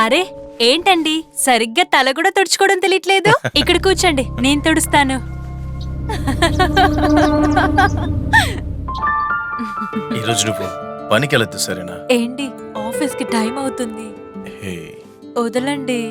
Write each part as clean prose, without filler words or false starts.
అరే ఏంటండి, సరిగ్గా తల కూడా తుడుచుకోవడం తెలియట్లేదు. ఇక్కడ కూర్చోండి, నేను తుడుస్తాను. ఈరోజు నువ్వు పనికి వెళ్ళొద్దు సరేనా? ఏంటి, ఆఫీస్ కి టైం అవుతుంది. హే, వదలండి.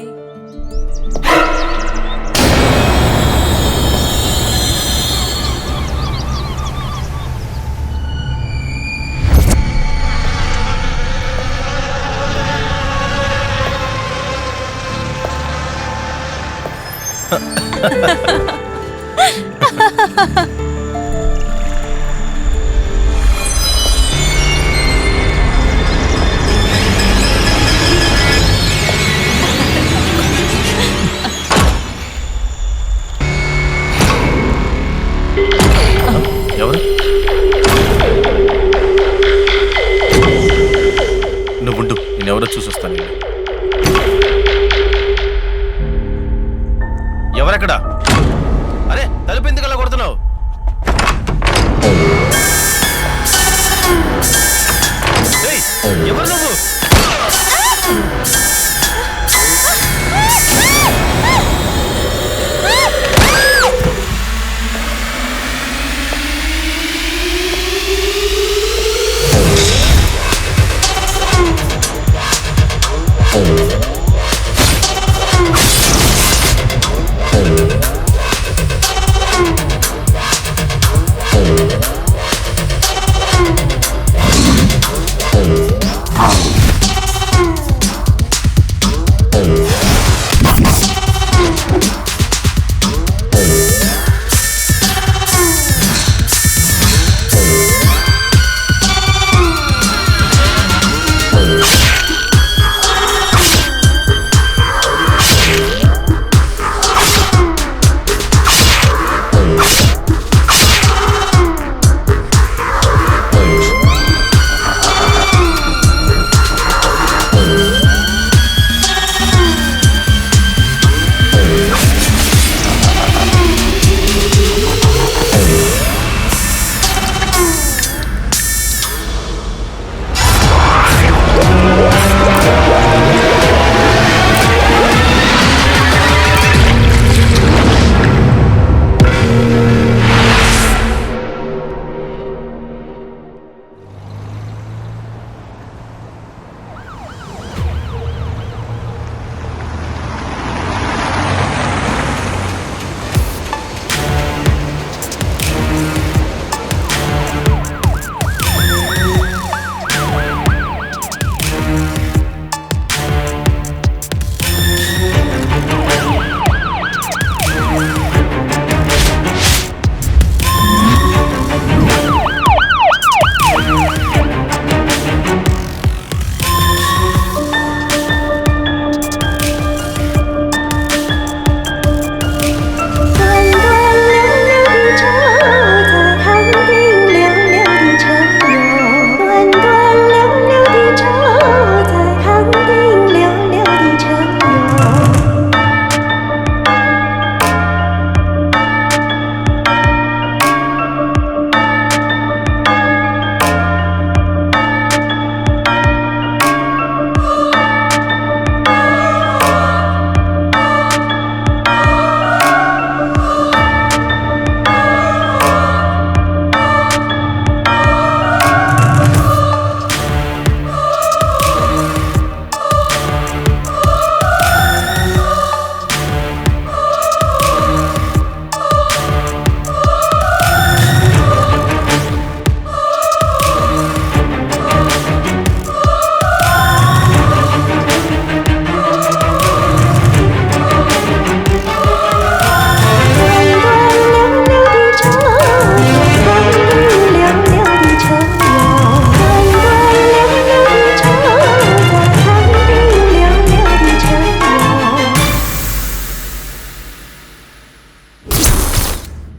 ఎవరు? నువ్వుండు, నేనెవరో చూసొస్తాను. ఎవరెక్కడా? అరే తలుపు ఎందుకు అలా కొడుతున్నావు? ఏయ్, ఎవరు నువ్వు?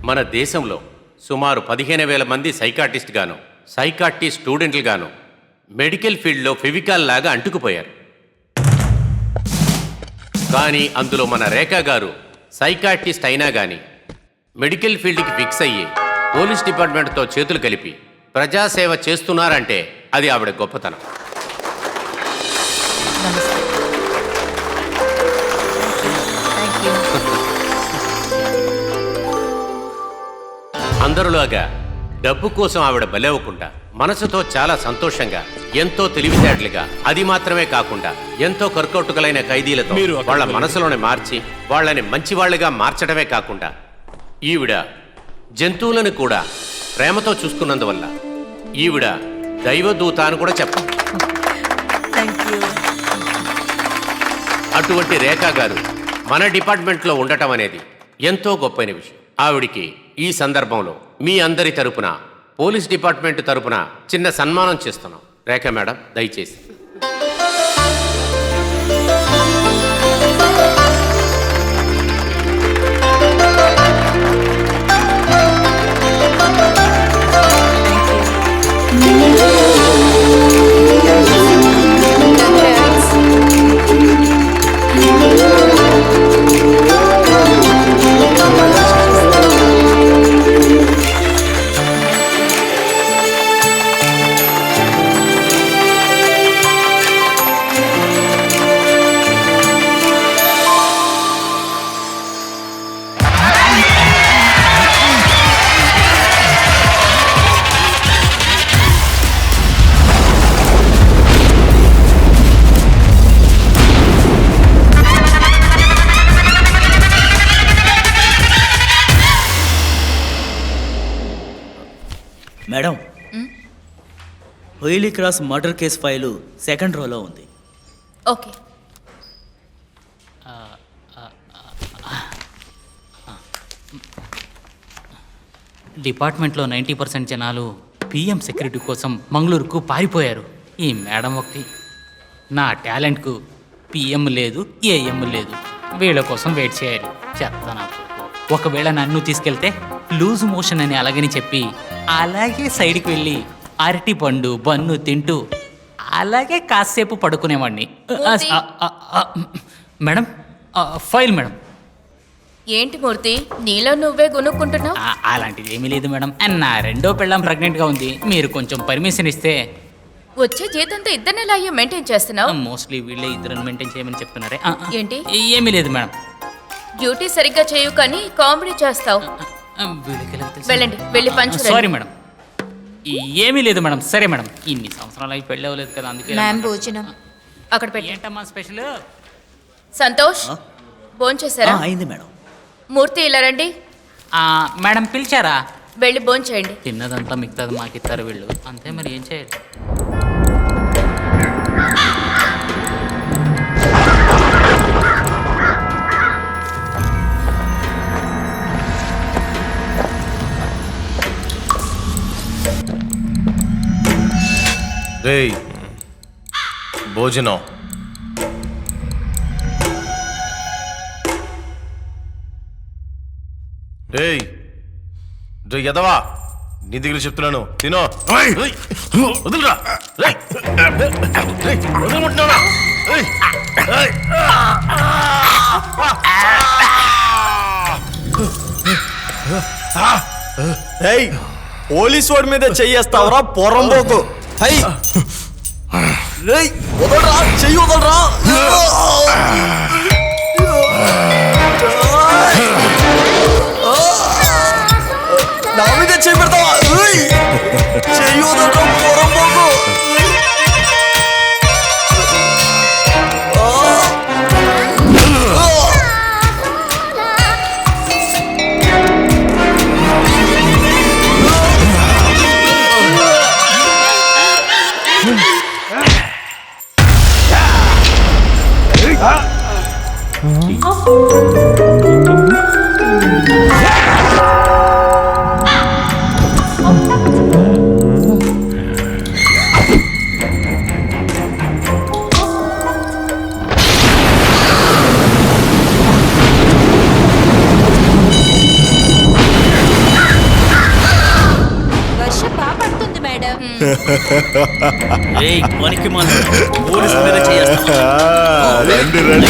మన దేశంలో సుమారు 15,000 మంది సైకాట్రిస్ట్ గాను సైకాట్రిస్ట్ స్టూడెంట్లు గాను మెడికల్ ఫీల్డ్లో ఫెవికాల్ లాగా అంటుకుపోయారు. కానీ అందులో మన రేఖా గారు సైకాట్రిస్ట్ అయినా కానీ మెడికల్ ఫీల్డ్కి ఫిక్స్ అయ్యి పోలీస్ డిపార్ట్మెంట్తో చేతులు కలిపి ప్రజాసేవ చేస్తున్నారంటే అది ఆవిడ గొప్పతనం. నమస్తే. Thank you. అందరిలాగా డబ్బు కోసం ఆవిడ బలవ్వకుండా మనసుతో చాలా సంతోషంగా, ఎంతో తెలివితేటలుగా, అది మాత్రమే కాకుండా ఎంతో కర్కౌటుకలైన ఖైదీలతో వాళ్ళ మనసులోనే మార్చి వాళ్ళని మంచివాళ్లుగా మార్చడమే కాకుండా ఈవిడ జంతువులను కూడా ప్రేమతో చూసుకున్నందువల్ల ఈవిడ దైవదూత అని కూడా చెప్పాలి. Thank you. అటువంటి రేఖా గారు మన డిపార్ట్మెంట్లో ఉండటం అనేది ఎంతో గొప్పైన విషయం. ఆవిడికి ఈ సందర్భంలో మీ అందరి తరపున, పోలీస్ డిపార్ట్మెంట్ తరపున చిన్న సన్మానం చేస్తున్నాం. రేఖా మేడం, దయచేసి. మేడం, హోయిలీ cross murder case file second రోలో ఉంది. ఓకే. డిపార్ట్మెంట్లో 90% జనాలు పిఎం సెక్యూరిటీ కోసం మంగళూరుకు పారిపోయారు. ఈ మేడం ఒకటి నా టాలెంట్కు పిఎం లేదు, ఏఎం లేదు. వీళ్ళ కోసం వెయిట్ చేయాలి. చెత్త నాకు. ఒకవేళ నన్ను తీసుకెళ్తే లూజ్ మోషన్ అని అలాగని చెప్పి అలాగే సైడ్కి వెళ్ళి అరటి పండు బన్ను తింటూ అలాగే కాసేపు పడుకునేవాడిని. Madam, file madam. ఏంటి మూర్తి, నీలో నువ్వే కొనుక్కుంటున్నావు? అలాంటిది ఏమీ లేదు మేడం. నా రెండో పెళ్ళాం ప్రెగ్నెంట్గా ఉంది. మీరు కొంచెం పర్మిషన్ ఇస్తే. వచ్చే జీతంతో ఇద్దరిని ఎలా అయ్యో మెయింటైన్ చేస్తున్నావు? మోస్ట్లీ వీళ్ళే ఇద్దరు మెయింటైన్ చేయమని చెప్తున్నారే. ఏంటి? ఏమీ లేదు మేడం. డ్యూటీ సరిగ్గా చేయు కానీ కామెడీ చేస్తావు. వెళ్ళండి, వెళ్ళి పంచు. సారీ మేడం, ఏమీ లేదు మేడం. సరే మేడం, ఇన్ని సంవత్సరాలు అయి పెళ్ళి అవ్వలేదు కదా, అందుకే. భోజనం అక్కడ పెట్టి. ఏంటమ్మా స్పెషల్? సంతోష్, భోంచేశారా? అయింది మేడం. మూర్తి, ఇలా రండి. మేడం పిలిచారా? వెళ్ళి భోంచేయండి. తిన్నదంతా మిగతాది మాకిస్తారు వీళ్ళు, అంతే. మరి ఏం చేయాలి? రేయ్, భోజనం. రేయ్ రే ఎదవా, నీ దగ్గర చెప్తున్నాను, తినో. వదులురా. వదలమంటున్నావురా? పోలీస్ వాడి మీద చెయ్యేస్తావరా పొరంబోకు? వదలరా, చెయ్యి వదలరా. నా మీద చెయ్యి పెడతావా? చెయ్యి వదలరా పొరంబోకు. వర్షం బాగా పడుతుంది మేడం. మనకి పోలీసు మీద చేస్తాం. రండి రండి.